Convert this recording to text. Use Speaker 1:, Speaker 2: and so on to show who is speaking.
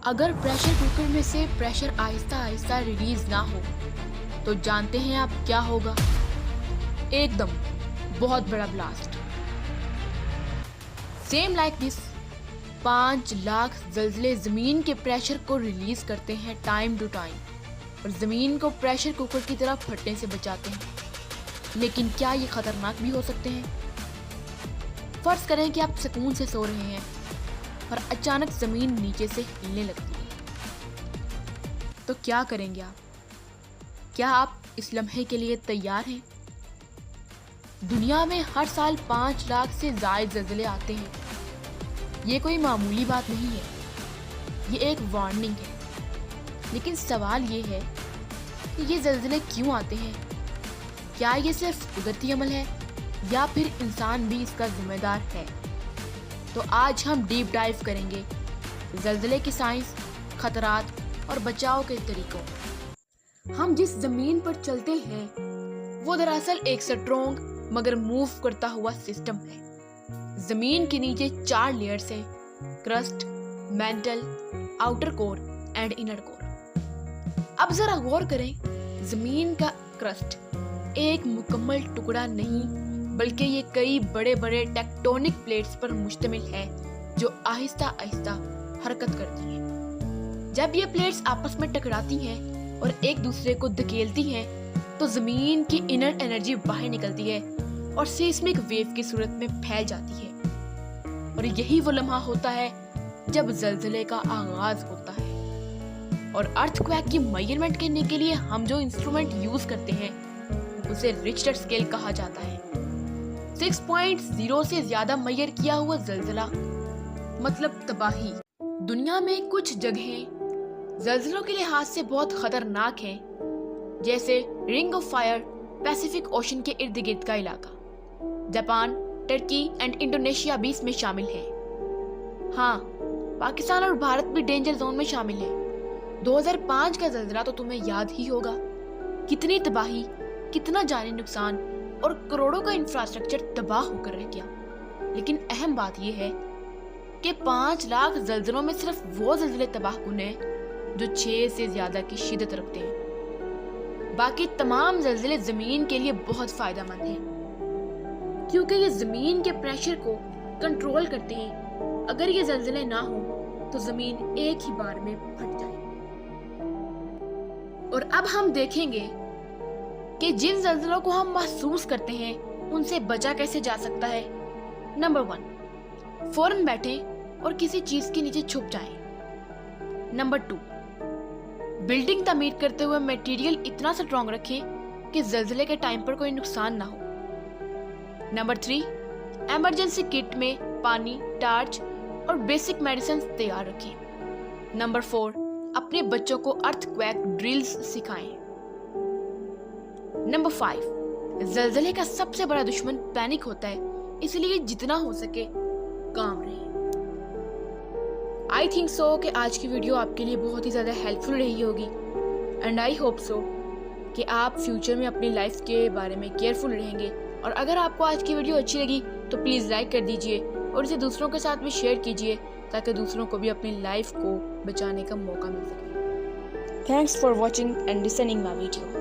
Speaker 1: اگر pressure cooker میں سے پریشر آہستہ آہستہ ریلیز نہ ہو تو جانتے ہیں آپ کیا ہوگا؟ ایک دم بہت بڑا blast. Same like this 5 lakh زلزلے زمین کے پریشر کو ریلیز کرتے ہیں ٹائم ٹو ٹائم اور زمین کو پریشر کوکر کی طرح پھٹنے سے بچاتے ہیں. لیکن کیا یہ خطرناک بھی ہو سکتے ہیں؟ فرض کریں کہ آپ سکون سے سو رہے ہیں اور اچانک زمین نیچے سے ہلنے لگتی ہے تو کیا کریں گے آپ؟ کیا آپ اس لمحے کے لیے تیار ہیں؟ دنیا میں ہر سال 5 لاکھ سے زائد زلزلے آتے ہیں. یہ کوئی معمولی بات نہیں ہے، یہ ایک وارننگ ہے. لیکن سوال یہ ہے کہ یہ زلزلے کیوں آتے ہیں؟ کیا یہ صرف قدرتی عمل ہے یا پھر انسان بھی اس کا ذمہ دار ہے؟ تو آج ہم ڈیپ ڈائیو کریں گے زلزلے کی سائنس، خطرات اور بچاؤ کے طریقوں. ہم جس زمین پر چلتے ہیں وہ دراصل ایک سٹرونگ مگر موو کرتا ہوا سسٹم ہے. زمین کے نیچے 4 لیئرز ہیں: crust, mantle, outer core and inner core. اب ذرا غور کریں، زمین کا کرسٹ ایک مکمل ٹکڑا نہیں بلکہ یہ کئی بڑے بڑے ٹیکٹونک پلیٹس پر مشتمل ہے جو آہستہ آہستہ حرکت کرتی ہیں. جب یہ پلیٹس آپس میں ٹکراتی ہیں اور ایک دوسرے کو دھکیلتی ہیں تو زمین کی انر انرجی باہر نکلتی ہے اور سیسمک ویو کی صورت میں پھیل جاتی ہے. اور یہی وہ لمحہ ہوتا ہے جب زلزلے کا آغاز ہوتا ہے. اور ارتھ کویک کی میجرمنٹ کرنے کے لیے ہم جو انسٹرومنٹ یوز کرتے ہیں اسے رچٹر اسکیل کہا جاتا ہے. 6.0 سے زیادہ میئر کیا ہوا زلزلہ مطلب تباہی. دنیا میں کچھ جگہیں زلزلوں کے لحاظ سے بہت خطرناک ہیں، جیسے رنگ آف فائر پیسیفک اوشن کے ارد گرد کا علاقہ. جاپان، ٹرکی اینڈ انڈونیشیا بھی اس میں شامل ہیں. ہاں، پاکستان اور بھارت بھی ڈینجر زون میں شامل ہے. 2005 کا زلزلہ تو تمہیں یاد ہی ہوگا. کتنی تباہی، کتنا جانی نقصان اور کروڑوں کا انفراسٹرکچر تباہ ہو کر رہ گیا. لیکن اہم بات یہ ہے کہ 5 لاکھ زلزلوں میں صرف وہ زلزلے تباہ کن ہیں جو 6 سے زیادہ کی شدت رکھتے ہیں. باقی تمام زلزلے زمین کے لیے بہت فائدہ مند ہیں کیونکہ یہ زمین کے پریشر کو کنٹرول کرتے ہیں. اگر یہ زلزلے نہ ہوں تو زمین ایک ہی بار میں پھٹ جائے. اور اب ہم دیکھیں گے کہ جن زلزلوں کو ہم محسوس کرتے ہیں ان سے بچا کیسے جا سکتا ہے. نمبر 1، فوراً بیٹھیں اور کسی چیز کے نیچے چھپ جائیں. نمبر 2، بلڈنگ تعمیر کرتے ہوئے میٹیریل اتنا سٹرونگ رکھیں کہ زلزلے کے ٹائم پر کوئی نقصان نہ ہو. نمبر 3، ایمرجنسی کٹ میں پانی، ٹارچ اور بیسک میڈیسنز تیار رکھیں. نمبر 4، اپنے بچوں کو ارتھ کویک ڈرلز سکھائیں. نمبر 5، زلزلے کا سب سے بڑا دشمن پینک ہوتا ہے، اس لیے جتنا ہو سکے کام رہیں. آئی تھنک سو کہ آج کی ویڈیو آپ کے لیے بہت ہی زیادہ ہیلپ فل رہی ہوگی اینڈ آئی ہوپ سو کہ آپ فیوچر میں اپنی لائف کے بارے میں کیئرفل رہیں گے. اور اگر آپ کو آج کی ویڈیو اچھی لگی تو پلیز لائک کر دیجئے اور اسے دوسروں کے ساتھ بھی شیئر کیجئے تاکہ دوسروں کو بھی اپنی لائف کو بچانے کا موقع مل سکے. Thanks for watching and listening my video.